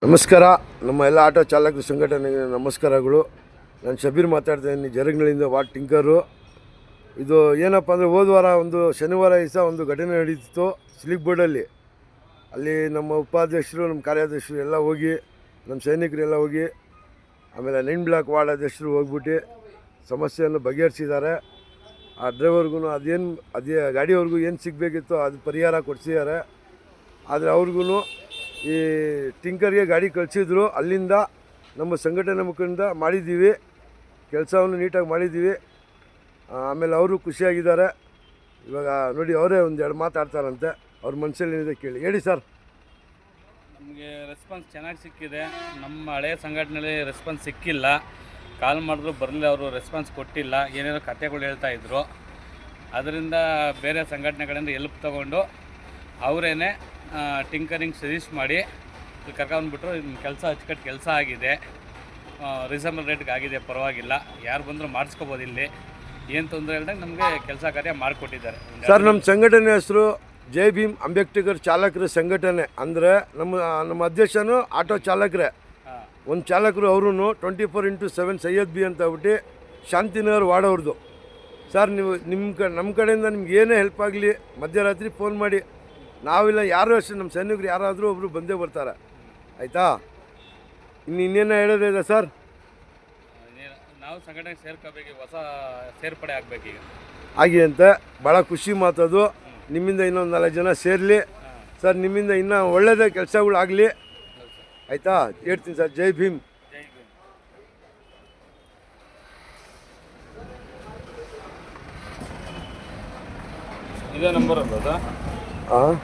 ನಮಸ್ಕಾರ. ನಮ್ಮ ಎಲ್ಲ ಆಟೋ ಚಾಲಕರ ಸಂಘಟನೆಗೆ ನಮಸ್ಕಾರಗಳು. ನಾನು ಶಬೀರ್ ಮಾತಾಡ್ತಾಯಿದ್ದೀನಿ, ಜರಗ್ನಳ್ಳಿಯಿಂದ ವಾರ್ಡ್ ಟಿಂಕರು. ಇದು ಏನಪ್ಪ ಅಂದರೆ, ಹೋದ ವಾರ ಒಂದು ಶನಿವಾರ ದಿವಸ ಒಂದು ಘಟನೆ ನಡೀತಿತ್ತು ಸ್ಲಿಪ್ ಬೋರ್ಡಲ್ಲಿ. ಅಲ್ಲಿ ನಮ್ಮ ಉಪಾಧ್ಯಕ್ಷರು, ನಮ್ಮ ಕಾರ್ಯಾಧ್ಯಕ್ಷರು ಎಲ್ಲ ಹೋಗಿ, ನಮ್ಮ ಸೈನಿಕರೆಲ್ಲ ಹೋಗಿ, ಆಮೇಲೆ 9 ಬ್ಲಾಕ್ ವಾರ್ಡ್ ಅಧ್ಯಕ್ಷರು ಹೋಗ್ಬಿಟ್ಟು ಸಮಸ್ಯೆಯನ್ನು ಬಗೆಹರಿಸಿದ್ದಾರೆ. ಆ ಡ್ರೈವರ್ಗೂ ಅದೇ ಗಾಡಿಯವ್ರಿಗೂ ಏನು ಸಿಗಬೇಕಿತ್ತು ಅದು ಪರಿಹಾರ ಕೊಡಿಸಿದ್ದಾರೆ. ಆದರೆ ಅವ್ರಿಗೂ ಈ ಟಿಂಕರ್ಗೆ ಗಾಡಿ ಕಳಿಸಿದ್ರು. ಅಲ್ಲಿಂದ ನಮ್ಮ ಸಂಘಟನೆ ಮುಖಂಡ ಮಾಡಿದ್ದೀವಿ, ಕೆಲಸವನ್ನು ನೀಟಾಗಿ ಮಾಡಿದ್ದೀವಿ. ಆಮೇಲೆ ಅವರು ಖುಷಿಯಾಗಿದ್ದಾರೆ. ಇವಾಗ ನೋಡಿ, ಅವರೇ ಒಂದೆರಡು ಮಾತಾಡ್ತಾರಂತೆ. ಅವ್ರ ಮನಸ್ಸಲ್ಲಿ ಕೇಳಿ. ಹೇಳಿ ಸರ್. ನಮಗೆ ರೆಸ್ಪಾನ್ಸ್ ಚೆನ್ನಾಗಿ ಸಿಕ್ಕಿದೆ. ನಮ್ಮ ಹಳೆಯ ಸಂಘಟನೆಯಲ್ಲಿ ರೆಸ್ಪಾನ್ಸ್ ಸಿಕ್ಕಿಲ್ಲ. ಕಾಲ್ ಮಾಡಿದ್ರು ಬರಲಿ, ಅವರು ರೆಸ್ಪಾನ್ಸ್ ಕೊಟ್ಟಿಲ್ಲ. ಏನೇನೋ ಕಥೆಗಳು ಹೇಳ್ತಾಯಿದ್ರು. ಅದರಿಂದ ಬೇರೆ ಸಂಘಟನೆಗಳಿಂದ ಎಲ್ಪ್ ತೊಗೊಂಡು ಅವರೇನೆ ಟಿಂಕರಿಂಗ್ ಸಜೆಸ್ಟ್ ಮಾಡಿ ಇಲ್ಲಿ ಕರ್ಕೊಂಡ್ಬಿಟ್ರು. ನಿಮ್ಮ ಕೆಲಸ ಅಚ್ಚುಕಟ್ಟು ಕೆಲಸ ಆಗಿದೆ, ರೀಸನಬಲ್ ರೇಟ್ಗೆ ಆಗಿದೆ, ಪರವಾಗಿಲ್ಲ, ಯಾರು ಬಂದರೂ ಮಾಡಿಸ್ಕೋಬೋದು, ಇಲ್ಲಿ ಏನು ತೊಂದರೆ ಇಲ್ದಂಗೆ ನಮಗೆ ಕೆಲಸ ಕಾರ್ಯ ಮಾಡಿಕೊಟ್ಟಿದ್ದಾರೆ ಸರ್. ನಮ್ಮ ಸಂಘಟನೆ ಹೆಸರು ಜೈ ಭೀಮ್ ಅಂಬೇಡ್ಕರ್ ಚಾಲಕರ ಸಂಘಟನೆ. ಅಂದರೆ ನಮ್ಮ ಅಧ್ಯಕ್ಷನು ಆಟೋ ಚಾಲಕರೇ. ಒಂದು ಚಾಲಕರು ಅವರು 24x7 ಸೈಯದ್ ಬಿ ಅಂತ ಹೇಳ್ಬಿಟ್ಟು ಶಾಂತಿನಗರ್ ವಾಡೋರ್ದು. ಸರ್, ನೀವು ನಮ್ಮ ಕಡೆಯಿಂದ ನಿಮ್ಗೆ ಏನೇ ಹೆಲ್ಪ್ ಆಗಲಿ ಮಧ್ಯರಾತ್ರಿ ಫೋನ್ ಮಾಡಿ. ನಾವಿಲ್ಲ, ಯಾರೂ ಅಷ್ಟೇ, ನಮ್ಮ ಸೈನಿಕರು ಯಾರಾದರೂ ಒಬ್ಬರು ಬಂದೇ ಬರ್ತಾರೆ. ಆಯಿತಾ? ಇನ್ನೇನು ಹೇಳೋದಿದೆ ಸರ್? ನಾವು ಸಂಘಟನೆಗೆ ಸೇರ್ಕೋಬೇಕು, ಹೊಸ ಸೇರ್ಪಡೆ ಆಗಬೇಕೀಗ ಹಾಗೆ ಅಂತ ಭಾಳ ಖುಷಿ ಮಾತದು. ನಿಮ್ಮಿಂದ ಇನ್ನೊಂದು 4 ಜನ ಸೇರಲಿ ಸರ್. ನಿಮ್ಮಿಂದ ಇನ್ನೂ ಒಳ್ಳೆಯದೇ ಕೆಲಸಗಳಾಗಲಿ. ಆಯಿತಾ? ಹೇಳ್ತೀನಿ ಸರ್. ಜೈ ಭೀಮ್. ಜೈ ಭೀಮ್. ಇದೇ ನಂಬರ್ ಅಲ್ಲ? ಹಾಂ.